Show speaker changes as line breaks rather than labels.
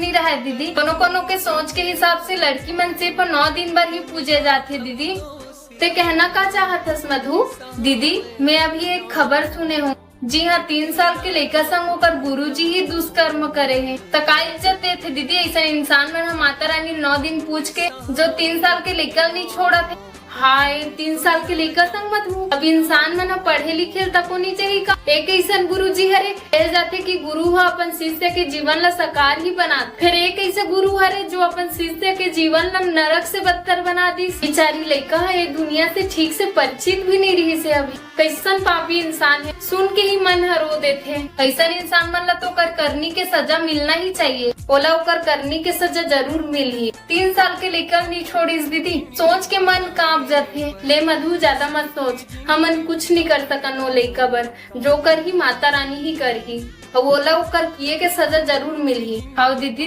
नहीं रहा है दीदी। कोनो कोनो के सोच के हिसाब से लड़की मन सिर्फ 9 दिन भर ही पूजे जाते दीदी। ते कहना का चाहतस मधु? दीदी मैं अभी एक खबर सुने हूँ। जी हाँ, 3 साल के लड़का संग होकर गुरुजी ही दुष्कर्म करे हैं। तो का इज्जत देते दीदी ऐसा इंसान में? माता रानी 9 दिन पूछ के जो 3 साल के लड़का नहीं छोड़ा थे। हाय 3 साल के लड़का संग मत हूँ। अब इंसान में न पढ़े लिखे तक होनी चाहिए का? एक ऐसा गुरु जी हरे कहे जाते कि गुरु ह अपन शिष्य के जीवन ला साकार ही बना। फिर एक ऐसा गुरु हरे जो अपन शिष्य के जीवन ला नरक से बदतर बना दी। बेचारी लड़का है दुनिया से ठीक से परिचित भी नहीं रही से। अभी कैसन पापी इंसान है, सुन के ही मन रो देते हैं। ऐसा इंसान मन ला तो कर करनी के सजा मिलना ही चाहिए। ओला ओकर करनी के सजा जरूर मिली। 3 साल के लेकर नहीं छोड़ीस दीदी, सोच के मन कांप जाते। ले मधु ज्यादा मत सोच, हमन कुछ नहीं कर सकन वो लइका बर। जो कर ही माता रानी ही कर ही, ओला ओकर किए के सजा जरूर मिली। हाँ दीदी